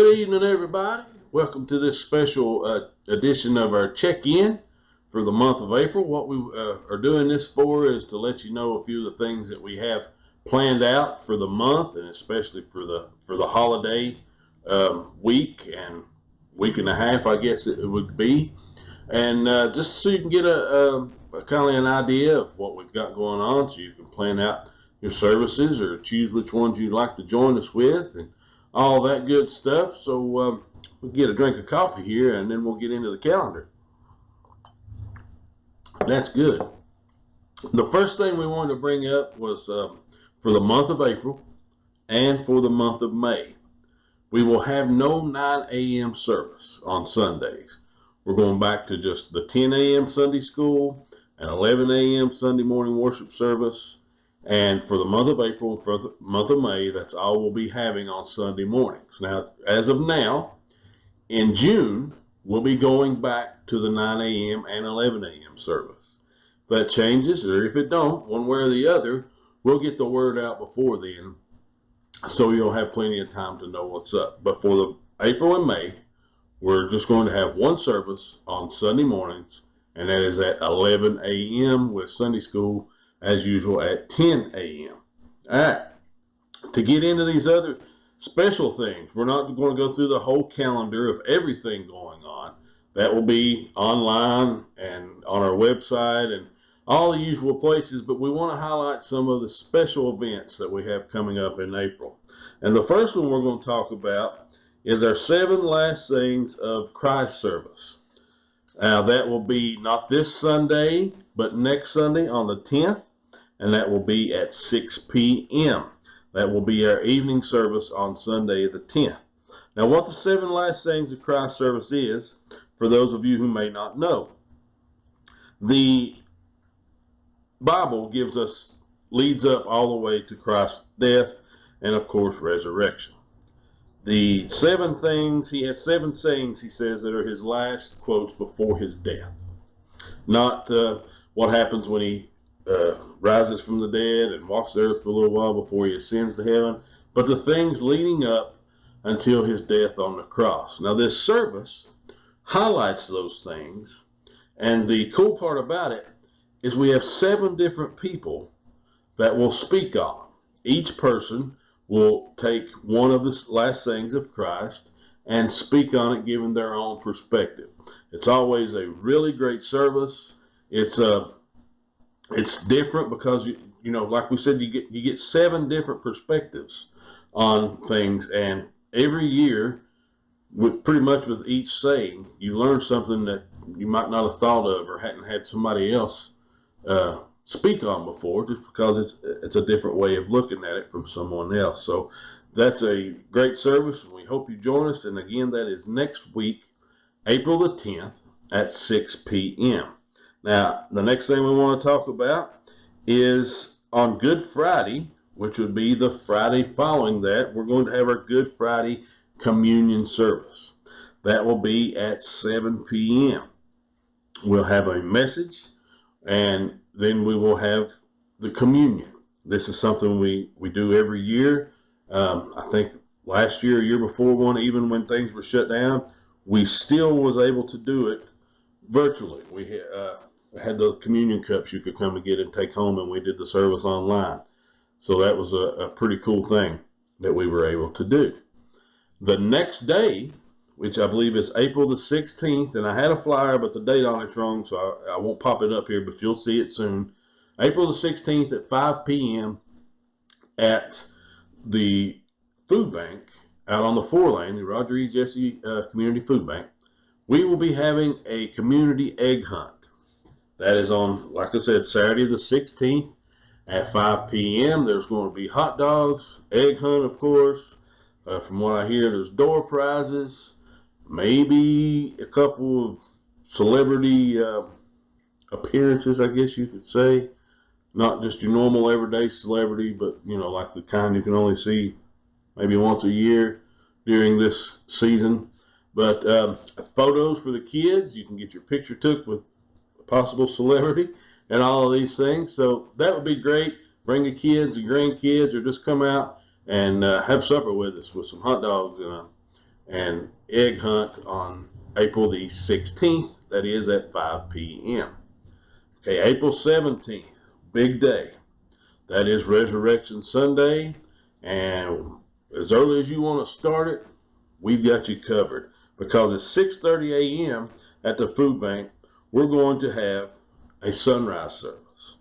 Good evening, everybody. Welcome to this special edition of our check-in for the month of April. What we are doing this for is to let you know a few of the things that we have planned out for the month, and especially for the holiday week and week and a half, I guess it would be, and just so you can get a kind of an idea of what we've got going on, so you can plan out your services or choose which ones you'd like to join us with, and all that good stuff. So we'll get a drink of coffee here, and then we'll get into the calendar. That's good. The first thing we wanted to bring up was for the month of April and for the month of May, we will have no 9 a.m. service on Sundays. We're going back to just the 10 a.m. Sunday school and 11 a.m. Sunday morning worship service. And for the month of April, for the month of May, that's all we'll be having on Sunday mornings. Now, as of now, in June, we'll be going back to the 9 a.m. and 11 a.m. service. If that changes, or if it don't, one way or the other, we'll get the word out before then, so you'll have plenty of time to know what's up. But for the April and May, we're just going to have one service on Sunday mornings, and that is at 11 a.m. with Sunday school, as usual, at 10 a.m. All right, to get into these other special things, we're not going to go through the whole calendar of everything going on. That will be online and on our website and all the usual places, but we want to highlight some of the special events that we have coming up in April. And the first one we're going to talk about is our 7 last sayings of Christ service. Now, that will be not this Sunday, but next Sunday on the 10th. And that will be at 6 p.m. That will be our evening service on Sunday the 10th. Now, what the 7 last sayings of Christ service is, for those of you who may not know, the Bible leads up all the way to Christ's death and, of course, resurrection. The 7 things, he has 7 sayings, he says, that are his last quotes before his death. Not what happens when he rises from the dead and walks the earth for a little while before he ascends to heaven, but the things leading up until his death on the cross. Now, this service highlights those things, and the cool part about it is we have 7 different people that will speak on. Each person will take one of the last sayings of Christ and speak on it, giving their own perspective. It's always a really great service. It's different because you know, like we said, you get 7 different perspectives on things, and every year, pretty much with each saying, you learn something that you might not have thought of or hadn't had somebody else speak on before, just because it's a different way of looking at it from someone else. So that's a great service, and we hope you join us. And again, that is next week, April the 10th at 6 p.m. Now, the next thing we want to talk about is on Good Friday, which would be the Friday following that, we're going to have our Good Friday communion service. That will be at 7 p.m. We'll have a message, and then we will have the communion. This is something we do every year. I think last year, year before one, even when things were shut down, we still was able to do it virtually. We had the communion cups you could come and get and take home, and we did the service online. So that was a pretty cool thing that we were able to do. The next day, which I believe is April the 16th, and I had a flyer, but the date on it's wrong, so I won't pop it up here, but you'll see it soon. April the 16th at 5 p.m. at the food bank out on the 4-lane, the Roger E. Jesse Community Food Bank. We will be having a community egg hunt. That is on, like I said, Saturday the 16th at 5 p.m. There's going to be hot dogs, egg hunt, of course. From what I hear, there's door prizes, maybe a couple of celebrity appearances, I guess you could say. Not just your normal everyday celebrity, but, you know, like the kind you can only see maybe once a year during this season. But photos for the kids, you can get your picture took with possible celebrity and all of these things. So that would be great. Bring the kids and grandkids, or just come out and have supper with us with some hot dogs and egg hunt on April the 16th. That is at 5 p.m. Okay, April 17th, big day. That is Resurrection Sunday, and as early as you want to start it, we've got you covered, because at 6:30 a.m. at the food bank, we're going to have a sunrise service.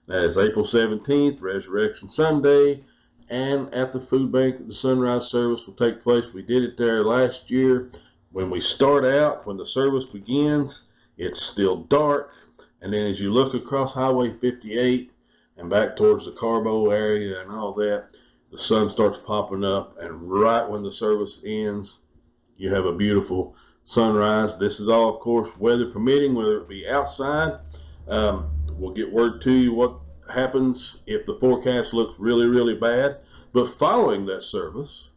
That is April 17th, Resurrection Sunday, and at the food bank, the sunrise service will take place. We did it there last year. When we start out, when the service begins, it's still dark, and then as you look across Highway 58 and back towards the Carbo area and all that, the sun starts popping up, and right when the service ends, you have a beautiful sunrise. This is all, of course, weather permitting, whether it be outside. We'll get word to you what happens if the forecast looks really, really bad. But following that service,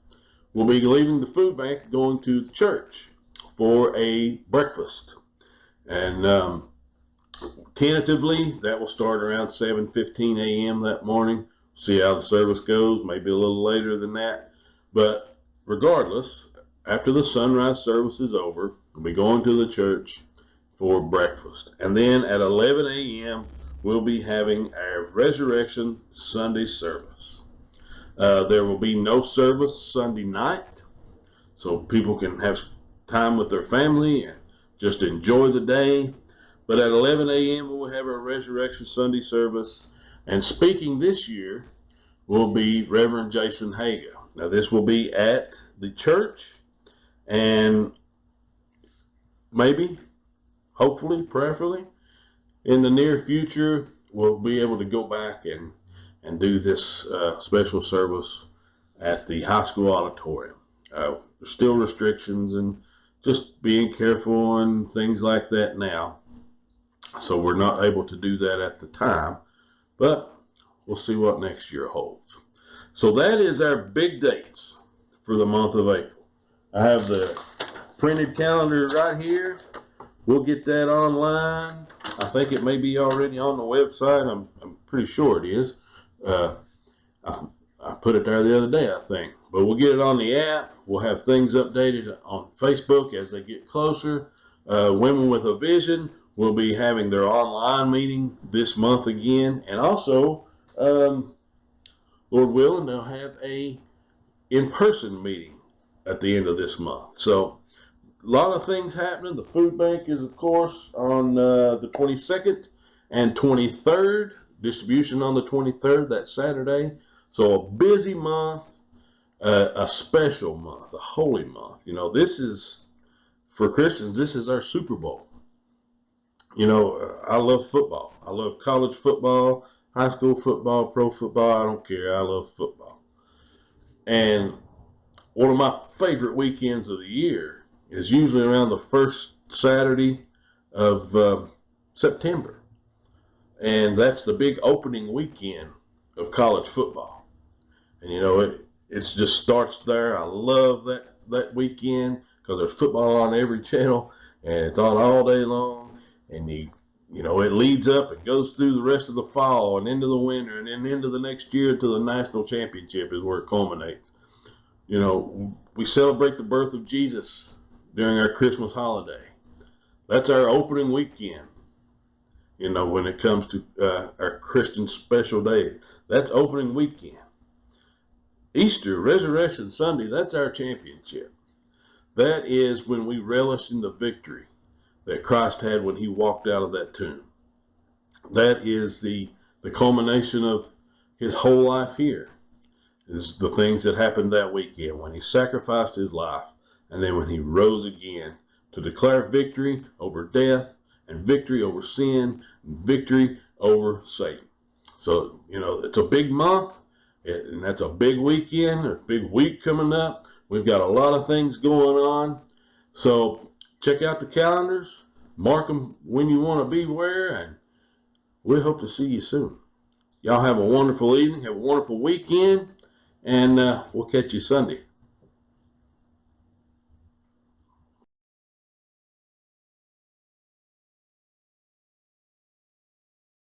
we'll be leaving the food bank, going to the church for a breakfast. And tentatively, that will start around 7:15 a.m. that morning. See how the service goes, maybe a little later than that. But regardless, after the sunrise service is over, we'll be going to the church for breakfast. And then at 11 a.m., we'll be having our Resurrection Sunday service. There will be no service Sunday night, so people can have time with their family and just enjoy the day. But at 11 a.m., we'll have our Resurrection Sunday service. And speaking this year will be Reverend Jason Haga. Now, this will be at the church, and maybe, hopefully, prayerfully, in the near future, we'll be able to go back and do this special service at the high school auditorium. There's still restrictions and just being careful and things like that now. So we're not able to do that at the time, but we'll see what next year holds. So that is our big dates for the month of April. I have the printed calendar right here. We'll get that online. I think it may be already on the website. I'm pretty sure it is. I put it there the other day, I think. But we'll get it on the app. We'll have things updated on Facebook as they get closer. Women with a Vision will be having their online meeting this month again. And also, Lord willing, they'll have a in-person meeting at the end of this month. So a lot of things happening. The food bank is, of course, on the 22nd and 23rd. Distribution on the 23rd, that Saturday. So a busy month, a special month, a holy month. You know, this is, for Christians, this is our Super Bowl. You know, I love football. I love college football, high school football, pro football. I don't care. I love football. And one of my favorite weekends of the year is usually around the first Saturday of September. And that's the big opening weekend of college football. And, you know, it just starts there. I love that weekend because there's football on every channel, and it's on all day long. And, you know, it leads up and goes through the rest of the fall and into the winter and then into the next year to the national championship is where it culminates. You know, we celebrate the birth of Jesus during our Christmas holiday. That's our opening weekend. You know, when it comes to our Christian special day, that's opening weekend. Easter, Resurrection Sunday, that's our championship. That is when we relish in the victory that Christ had when he walked out of that tomb. That is the culmination of his whole life here, is the things that happened that weekend when he sacrificed his life and then when he rose again to declare victory over death and victory over sin and victory over Satan. So, you know, it's a big month, and that's a big weekend, a big week coming up. We've got a lot of things going on. So check out the calendars, mark them when you want to be where, and we hope to see you soon. Y'all have a wonderful evening, have a wonderful weekend, and we'll catch you Sunday.